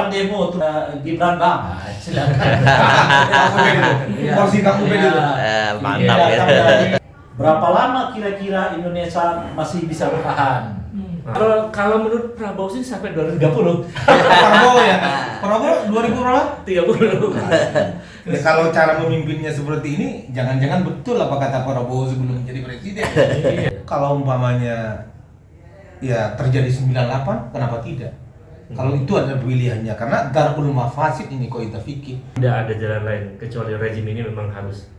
Kapan demo tuh Gibran Bang? Nah, silakan. Porsi kamu beda. Mantap Ini ya. datang dari berapa lama kira-kira Indonesia masih bisa bertahan? Kalau menurut Prabowo sih sampai 2030. Prabowo ya. Prabowo 2000 berapa? 30. Ya, kalau cara memimpinnya seperti ini, jangan-jangan betul apa kata Prabowo sebelum menjadi presiden. Kalau umpamanya ya terjadi 98, kenapa tidak? Kalau itu ada pilihannya, karena darul mafasid ini kok kita fikir. Tidak ada jalan lain kecuali rezim ini memang harus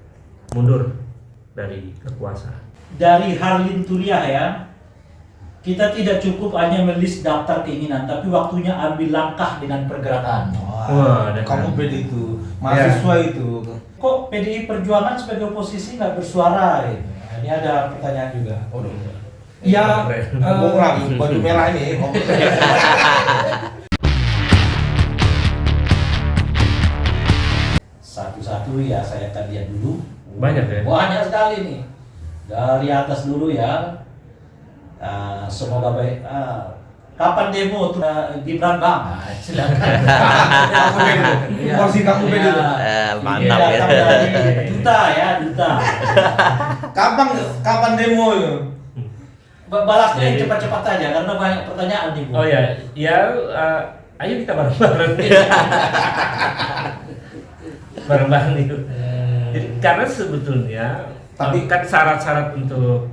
mundur dari kekuasaan. Dari Harlin Tuliah ya, kita tidak cukup hanya melis daftar keinginan, tapi waktunya ambil langkah dengan pergerakan. Wah, ada kamu kan. beda itu, mahasiswa itu. Kok PDI Perjuangan sebagai oposisi nggak bersuara? Gitu? Nah, ini ada pertanyaan juga. Ya, Bung Ram, baju merah ini. Satu-satu ya saya akan lihat dulu. Banyak ya? Banyak sekali nih. Dari atas dulu ya. Semoga baik. Kapan demo tuh Gibran Bang? Nah, silakan. Porsi kamu beda. Mantap Ini ya. datang dari duta ya, duta. Kapan demo itu? Balasnya yang Jadi- cepat-cepat aja karena banyak pertanyaan nih Bu. Oh ya, ayo kita bareng-bareng. Bareng-bareng itu. Jadi karena sebetulnya Tapi- kan syarat-syarat untuk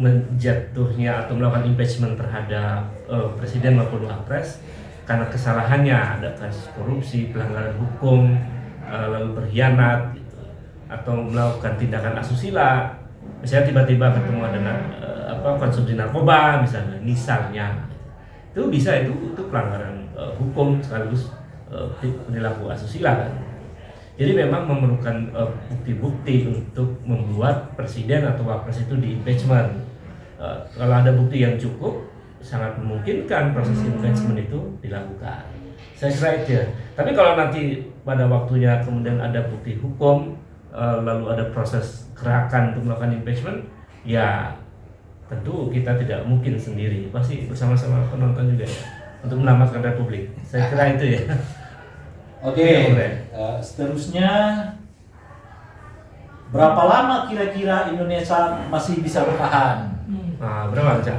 menjatuhnya atau melakukan impeachment terhadap presiden maupun wapres karena kesalahannya ada kasus korupsi, pelanggaran hukum, lalu berkhianat gitu, atau melakukan tindakan asusila, misalnya tiba-tiba ketemu ada konsumsi narkoba misalnya itu bisa itu pelanggaran hukum sekaligus perilaku asusila kan. Jadi memang memerlukan bukti-bukti untuk membuat presiden atau wapres itu di impeachment. Kalau ada bukti yang cukup, sangat memungkinkan proses impeachment itu dilakukan. Saya kira itu ya. Tapi kalau nanti pada waktunya kemudian ada bukti hukum, lalu ada proses gerakan untuk melakukan impeachment, ya tentu kita tidak mungkin sendiri, pasti bersama-sama penonton juga ya, untuk menyelamatkan Republik. Saya kira itu ya. Oke, Boleh. seterusnya berapa lama kira-kira Indonesia masih bisa bertahan? Nah, berapa Cak?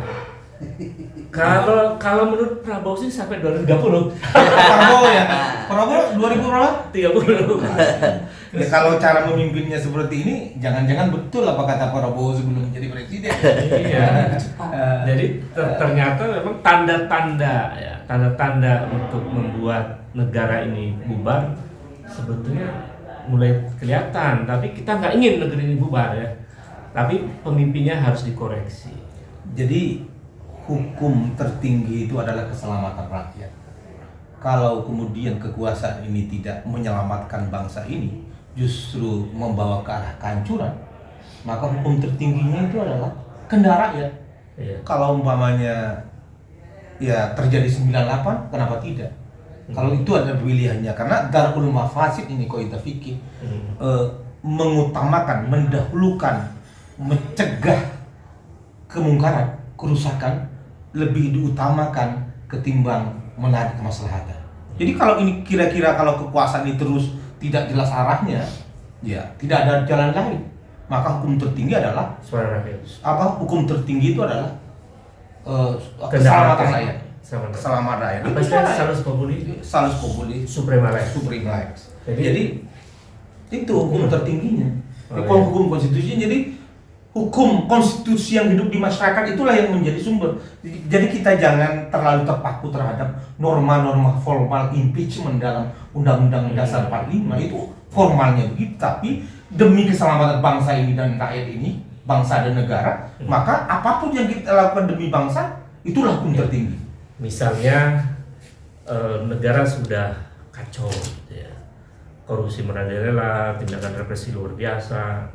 Kalau menurut Prabowo sih sampai 2030. Prabowo ya. Prabowo 2000 berapa? 30. Ya, kalau cara memimpinnya seperti ini, jangan-jangan betul apa kata Prabowo sebelum menjadi presiden. Iya. Jadi ternyata memang tanda-tanda untuk membuat negara ini bubar sebetulnya mulai kelihatan, tapi kita nggak ingin negeri ini bubar ya. Tapi pemimpinnya harus dikoreksi. Jadi hukum tertinggi itu adalah keselamatan rakyat. Kalau kemudian kekuasaan ini tidak menyelamatkan bangsa ini, justru membawa ke arah kehancuran, maka hukum tertingginya itu adalah kehendak rakyat. Iya. Kalau umpamanya ya terjadi 98, kenapa tidak? Kalau itu ada pilihannya, karena darul mafasid ini kok kita fikir mengutamakan, mendahulukan, mencegah kemungkaran, kerusakan lebih diutamakan ketimbang menarik kemaslahatan. Jadi kalau ini kira-kira kalau kekuasaan ini terus tidak jelas arahnya, ya tidak ada jalan lain. Maka hukum tertinggi adalah Suara rakyat. hukum tertinggi itu adalah Kehendak keselamatan rakyat. rakyat. Keselamatan rakyat. Apa Itu istilah salah. salus populi? Salus populi Suprema lex. supreme lex. Jadi- Jadi itu hukum tertingginya. Oh, iya. Hukum konstitusi, jadi hukum konstitusi yang hidup di masyarakat itulah yang menjadi sumber. Jadi kita jangan terlalu terpaku terhadap norma-norma formal impeachment dalam Undang-Undang Dasar 45 itu formalnya begitu, tapi demi keselamatan bangsa ini dan rakyat ini, bangsa dan negara, maka apapun yang kita lakukan demi bangsa itulah hukum tertinggi. Misalnya negara sudah kacau, gitu ya. Korupsi merajalela, tindakan represi luar biasa.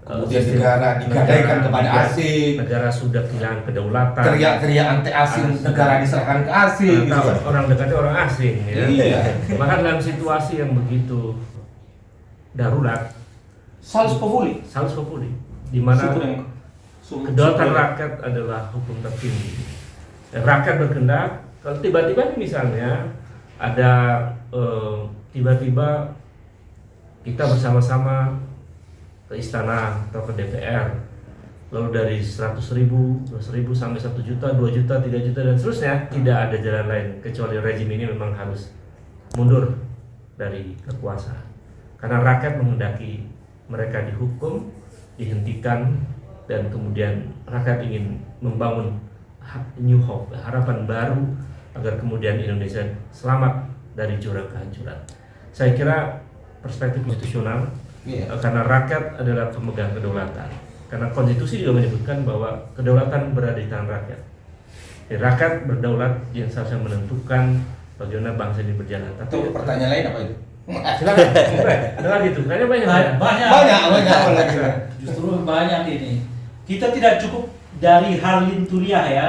Kemudian Sistem negara digadaikan kepada asing. Negara sudah kehilangan kedaulatan. Teriak-teriak anti asing, negara diserahkan ke asing gitu. Tahu, orang dekatnya orang asing ya. Iya. Maka dalam situasi yang begitu darurat, Salus populi. salus populi, di mana kedaulatan Supreme. rakyat adalah hukum tertinggi. Dan rakyat berkehendak, kalau tiba-tiba nih misalnya ada tiba-tiba kita bersama-sama ke istana atau ke DPR, lalu dari 100.000, 200.000 sampai 1 juta, 2 juta, 3 juta dan seterusnya, tidak ada jalan lain kecuali rezim ini memang harus mundur dari kekuasaan. Karena rakyat menghendaki mereka dihukum, dihentikan, dan kemudian rakyat ingin membangun new hope, harapan baru agar kemudian Indonesia selamat dari jurang kehancuran. Saya kira perspektif konstitusional, karena rakyat adalah pemegang kedaulatan. Karena konstitusi juga menyebutkan bahwa kedaulatan berada di tangan rakyat. Jadi rakyat berdaulat yang seharusnya menentukan bagaimana bangsa ini berjalan. Tapi Itu pertanyaan lain apa itu? silakan, dengar gitu. Kayaknya banyak. Banyak. Justru banyak ini. Kita tidak cukup dari Harlin Turiah ya.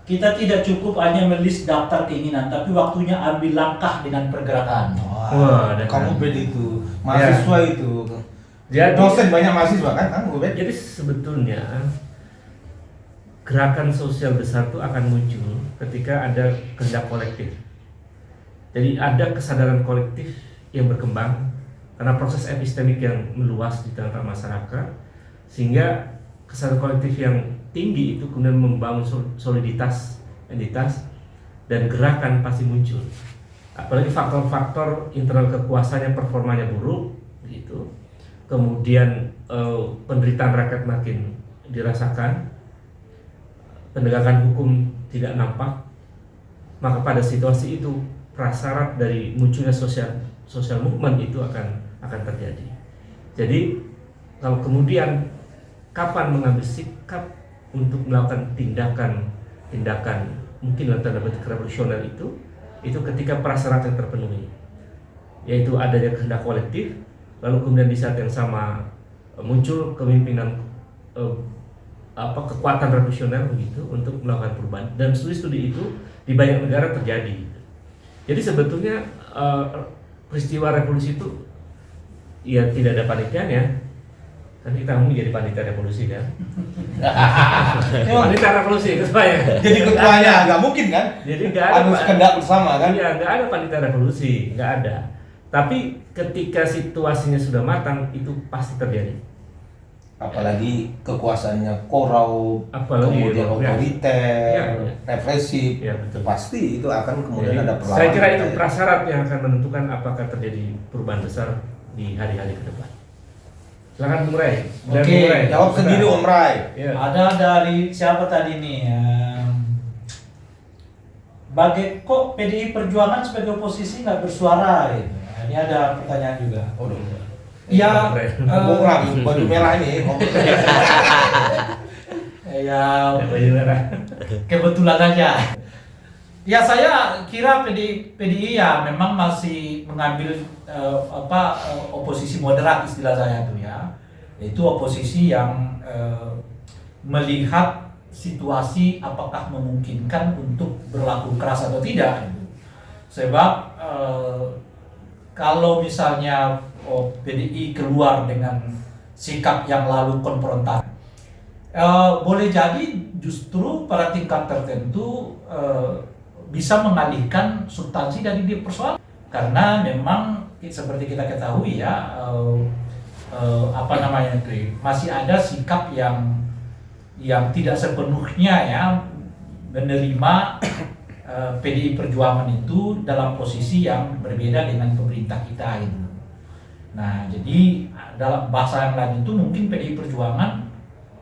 Kita tidak cukup hanya melis daftar keinginan, tapi waktunya ambil langkah dengan pergerakan. Wah, Kamu beda itu, mahasiswa itu. Jadi, Dosen banyak mahasiswa kan, kamu beda. jadi sebetulnya gerakan sosial besar itu akan muncul ketika ada kehendak kolektif. Jadi ada kesadaran kolektif yang berkembang karena proses epistemik yang meluas di tengah masyarakat, sehingga kesadaran kolektif yang tinggi itu kemudian membangun soliditas, entitas, dan gerakan pasti muncul. Apalagi faktor-faktor internal kekuasaan yang performanya buruk, gitu. Kemudian penderitaan rakyat makin dirasakan, penegakan hukum tidak nampak, maka pada situasi itu prasyarat dari munculnya social movement itu akan terjadi. Jadi kalau kemudian kapan mengambil sikap untuk melakukan tindakan mungkin dalam tanda petik revolusioner itu ketika prasyarat yang terpenuhi, yaitu adanya kehendak kolektif, lalu kemudian di saat yang sama muncul kepemimpinan kekuatan revolusioner begitu untuk melakukan perubahan, dan studi-studi itu di banyak negara terjadi. Jadi sebetulnya peristiwa revolusi itu ya tidak ada panitianya. Kan kita mau jadi panitia revolusi kan? Panitia revolusi ketuanya. Jadi ketuanya nggak mungkin kan? Jadi nggak ada. Harus kehendak bersama kan? Iya, nggak ada panitia revolusi, nggak ada. Tapi ketika situasinya sudah matang itu pasti terjadi. Apalagi kekuasaannya korup, Apalagi kemudian otoriter, ya. represif, Ya, betul. pasti itu akan kemudian Jadi, ada perlawanan. saya kira itu prasyarat yang akan menentukan apakah terjadi perubahan besar di hari-hari ke depan. Silakan Bung Ray. Dan Oke, Bung Ray, Jawab sendiri Om Ray. Ya. Ada dari siapa tadi nih? Kok PDI Perjuangan sebagai oposisi nggak bersuara? Gitu. Nah, ini ada pertanyaan juga. Ya, Bung Ray, baju merah ini. ya Baju merah. kebetulan aja. Ya saya kira PDI ya memang masih mengambil oposisi moderat istilah saya tuh ya, yaitu oposisi yang melihat situasi apakah memungkinkan untuk berlaku keras atau tidak. Gitu. Sebab kalau misalnya PDI keluar dengan sikap yang lalu konfrontatif, boleh jadi justru pada tingkat tertentu bisa mengalihkan substansi dari persoalan, karena memang seperti kita ketahui ya masih ada sikap yang tidak sepenuhnya ya menerima PDI Perjuangan itu dalam posisi yang berbeda dengan pemerintah kita itu. Nah, jadi dalam bahasa yang lain itu mungkin PDI Perjuangan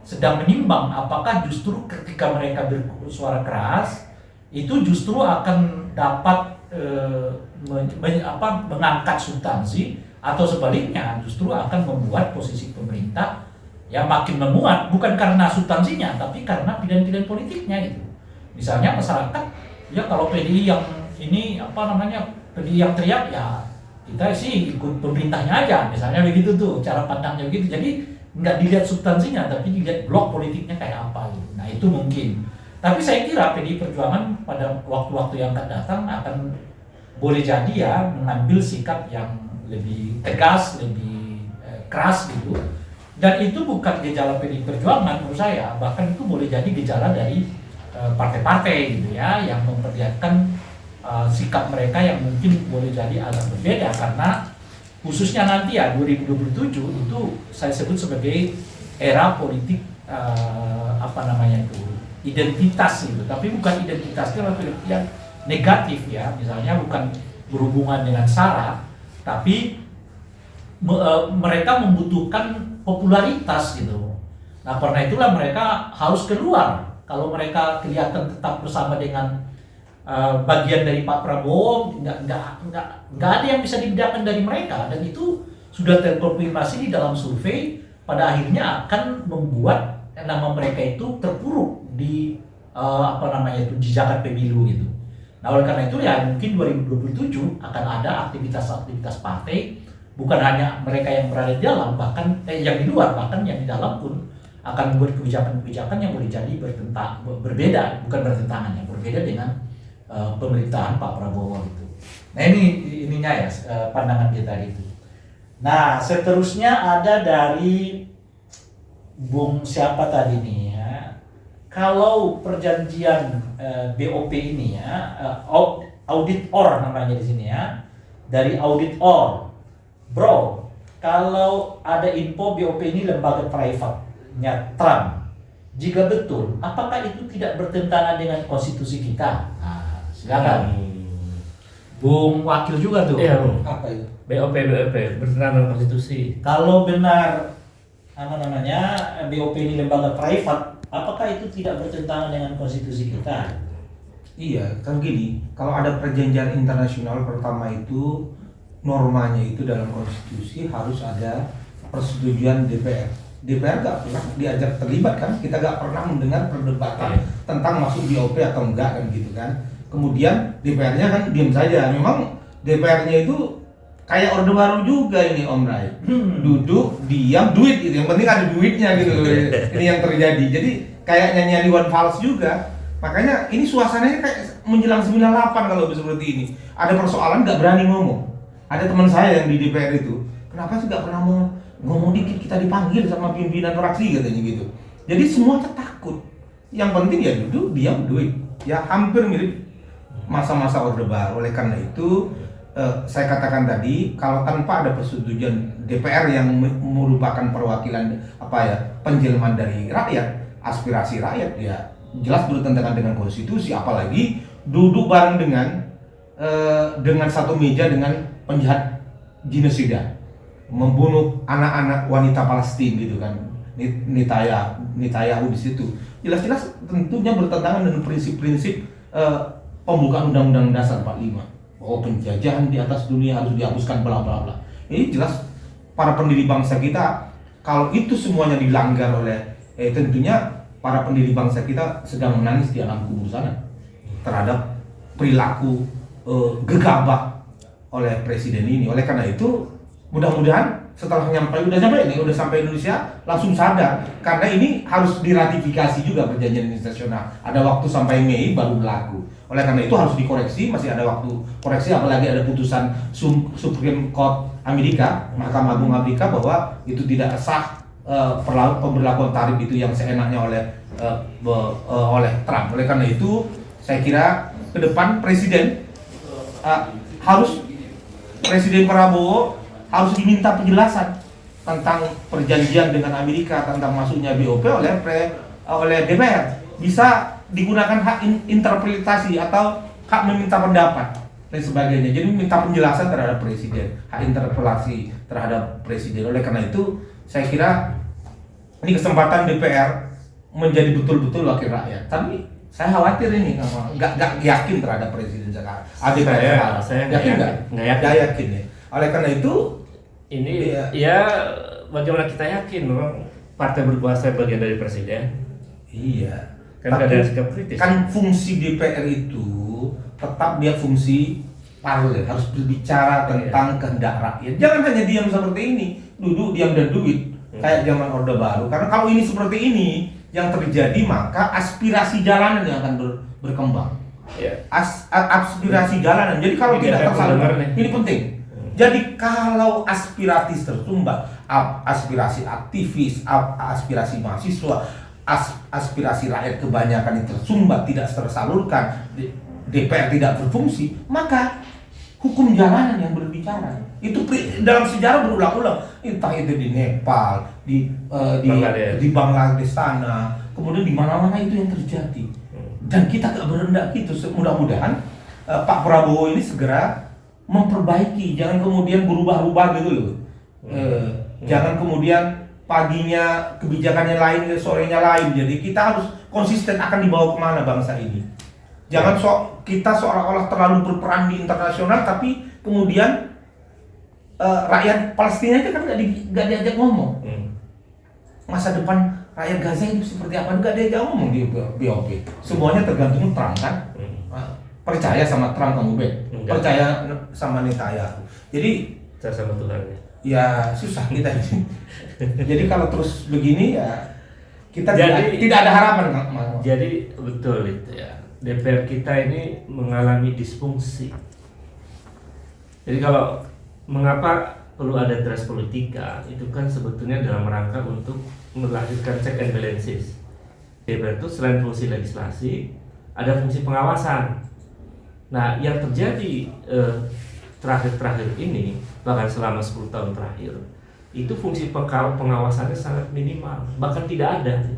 sedang menimbang apakah justru ketika mereka bersuara keras itu justru akan dapat mengangkat substansi, atau sebaliknya justru akan membuat posisi pemerintah ya makin menguat, bukan karena substansinya tapi karena pilihan-pilihan politiknya itu. Misalnya masyarakat ya kalau PDI yang ini PDI yang teriak ya kita sih ikut pemerintahnya aja, misalnya begitu tuh cara pandangnya begitu. Jadi nggak dilihat substansinya tapi dilihat blok politiknya kayak apa gitu. Nah itu mungkin. Tapi saya kira PDI Perjuangan pada waktu-waktu yang akan datang akan boleh jadi ya mengambil sikap yang lebih tegas, lebih keras gitu. Dan itu bukan gejala PDI Perjuangan menurut saya, bahkan itu boleh jadi gejala dari partai-partai gitu ya, yang memperlihatkan sikap mereka yang mungkin boleh jadi agak berbeda, karena khususnya nanti ya 2027 itu saya sebut sebagai era politik identitas gitu, tapi bukan identitasnya yang negatif ya, misalnya bukan berhubungan dengan SARA, tapi mereka membutuhkan popularitas gitu. Nah karena itulah mereka harus keluar. Kalau mereka kelihatan tetap bersama dengan bagian dari Pak Prabowo, nggak ada yang bisa dibedakan dari mereka, dan itu sudah terkonfirmasi di dalam survei, pada akhirnya akan membuat nama mereka itu terpuruk di jejakat pemilu gitu. Nah oleh karena itu ya mungkin 2027 akan ada aktivitas-aktivitas partai, bukan hanya mereka yang berada di dalam, bahkan yang di luar, bahkan yang di dalam pun akan membuat kebijakan-kebijakan yang boleh jadi berbeda, bukan bertentangan, yang berbeda dengan pemerintahan Pak Prabowo gitu. Nah ininya ya pandangan kita itu. Nah seterusnya ada dari Bung siapa tadi nih ya. Kalau perjanjian BOP ini ya, auditor namanya di sini ya, dari auditor, bro, kalau ada info BOP ini lembaga private-nya Trump, jika betul, apakah itu tidak bertentangan dengan konstitusi kita? Nah, silakan. Bung Wakil juga tuh. Iya, Bung. Apa itu? BOP bertentangan dengan konstitusi. Kalau benar BOP ini lembaga private, apakah itu tidak bertentangan dengan konstitusi kita? Iya, kan gini, kalau ada perjanjian internasional pertama itu normanya itu dalam konstitusi harus ada persetujuan DPR. DPR nggak pernah diajak terlibat kan, kita nggak pernah mendengar perdebatan tentang masuk BOP atau enggak kan gitu kan. Kemudian DPR-nya kan diam saja. Memang DPR-nya itu kayak Orde Baru juga ini Om Rai. Duduk, diam, duit gitu. Yang penting ada duitnya gitu. Ini yang terjadi. Jadi kayak nyanyi Iwan Fals juga. Makanya ini suasananya kayak menjelang 98 kalau seperti ini. Ada persoalan nggak berani ngomong. Ada teman saya yang di DPR itu, kenapa sih nggak pernah mau ngomong dikit, kita dipanggil sama pimpinan fraksi katanya gitu. Jadi semua takut. Yang penting ya duduk, diam, duit. Ya hampir mirip masa-masa Orde Baru. Oleh karena itu saya katakan tadi, kalau tanpa ada persetujuan DPR yang merupakan perwakilan penjelmaan dari rakyat, aspirasi rakyat, ya jelas bertentangan dengan konstitusi. Apalagi duduk bareng dengan satu meja dengan penjahat genosida, membunuh anak-anak wanita Palestina gitu kan, Netanyahu di situ. Jelas-jelas tentunya bertentangan dengan prinsip-prinsip pembukaan Undang-Undang Dasar 45. Bahwa penjajahan di atas dunia harus dihapuskan bla bla bla. Ini jelas para pendiri bangsa kita, kalau itu semuanya dilanggar oleh tentunya para pendiri bangsa kita sedang menangis di alam kubur sana terhadap perilaku gegabah oleh presiden ini. Oleh karena itu mudah-mudahan setelah udah sampai Indonesia langsung sadar, karena ini harus diratifikasi juga perjanjian internasional. Ada waktu sampai Mei baru berlaku. Oleh karena itu harus dikoreksi, masih ada waktu koreksi, apalagi ada putusan Supreme Court Amerika, Mahkamah Agung Amerika, bahwa itu tidak sah pemberlakuan tarif itu yang seenaknya oleh Trump. Oleh karena itu saya kira ke depan Presiden Prabowo harus diminta penjelasan tentang perjanjian dengan Amerika tentang masuknya BOP oleh DPR. Bisa digunakan hak interpretasi atau hak meminta pendapat dan sebagainya. Jadi minta penjelasan terhadap presiden, hak interpelasi terhadap presiden. Oleh karena itu saya kira ini kesempatan DPR menjadi betul-betul wakil rakyat. Tapi saya khawatir ini nggak yakin terhadap presiden sekarang. Saya nggak yakin ya. Oleh karena itu ini ya bagaimana kita yakin memang partai berkuasa bagian dari presiden. Iya. Kan ada sikap kritis. Kan fungsi DPR itu tetap dia fungsi parlemen, harus berbicara tentang kehendak rakyat. Jangan hanya diam seperti ini, duduk diam dan duit kayak zaman Orde Baru. Karena kalau ini seperti ini yang terjadi, maka aspirasi jalanan yang akan berkembang. Aspirasi jalanan. Jadi kalau tidak tersalurkan, ini penting. Jadi kalau aspirasi tersumbat, aspirasi aktivis, aspirasi mahasiswa, aspirasi rakyat kebanyakan itu tersumbat, tidak tersalurkan, DPR tidak berfungsi, maka hukum jalanan yang berbicara. Itu dalam sejarah berulang-ulang, entah itu di Nepal, di Bangladesh sana, kemudian di mana-mana itu yang terjadi. Dan kita gak berendak gitu. Mudah-mudahan Pak Prabowo ini segera memperbaiki, jangan kemudian berubah-ubah gitu loh. Jangan kemudian paginya kebijakannya lain, sorenya lain. Jadi kita harus konsisten akan dibawa kemana bangsa ini. Jangan kita seolah-olah terlalu berperan di internasional, tapi kemudian rakyat Palestina itu kan nggak diajak ngomong. Masa depan rakyat Gaza itu seperti apa, nggak diajak ngomong di BOP. Semuanya tergantung Trump kan. Percaya sama Trump kamu Bet? Percaya sama Netanyahu. Jadi saya sama Tuhan ya susah kita ini. Jadi kalau terus begini ya kita tidak ada harapan kan. Jadi betul itu ya. DPR kita ini mengalami disfungsi. Jadi kalau mengapa perlu ada dress politika, itu kan sebetulnya dalam rangka untuk melahirkan check and balances. DPR itu selain fungsi legislasi, ada fungsi pengawasan. Nah, yang terjadi terakhir-terakhir ini, bahkan selama 10 tahun terakhir, itu fungsi pengawasannya sangat minimal, bahkan tidak ada.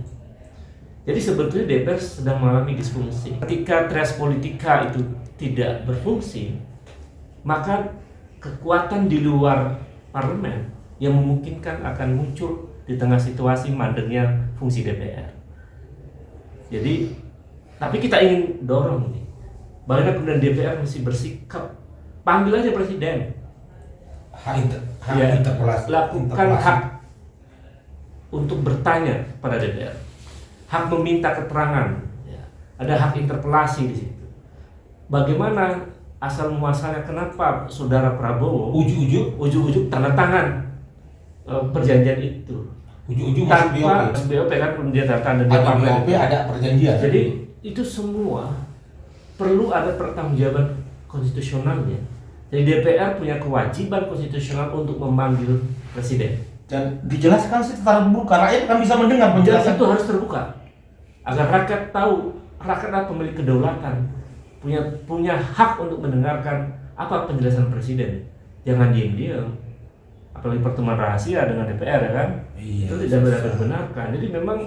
Jadi sebetulnya DPR sedang mengalami disfungsi. Ketika dress politika itu tidak berfungsi, maka kekuatan di luar parlemen yang memungkinkan akan muncul di tengah situasi mandeknya fungsi DPR. Jadi, tapi kita ingin dorong nih, bagaimana kemudian DPR mesti bersikap, panggil aja presiden, interpelasi, lakukan hak untuk bertanya pada DPR, hak meminta keterangan, ya. Ada hak interpelasi di situ. Bagaimana asal muasalnya kenapa saudara Prabowo ujuk-ujuk tanda tangan perjanjian itu? Ujung-ujung tanpa BOP kan kemudian tanda tangan ada BOP, ada perjanjian. Jadi itu semua perlu ada pertanggungjawaban konstitusionalnya. Jadi DPR punya kewajiban konstitusional untuk memanggil presiden. Dan dijelaskan secara terbuka, rakyat kan bisa mendengar penjelasan. Itu harus terbuka agar rakyat tahu, rakyat adalah pemilik kedaulatan, punya hak untuk mendengarkan apa penjelasan presiden. Jangan diam-diam, apalagi pertemuan rahasia dengan DPR ya kan. Iya, itu tidak dibenarkan. Jadi memang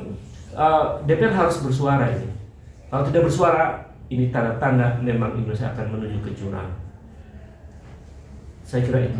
DPR harus bersuara ini. Kalau tidak bersuara, ini tanda-tanda memang Indonesia akan menuju ke jurang. Saya kira itu.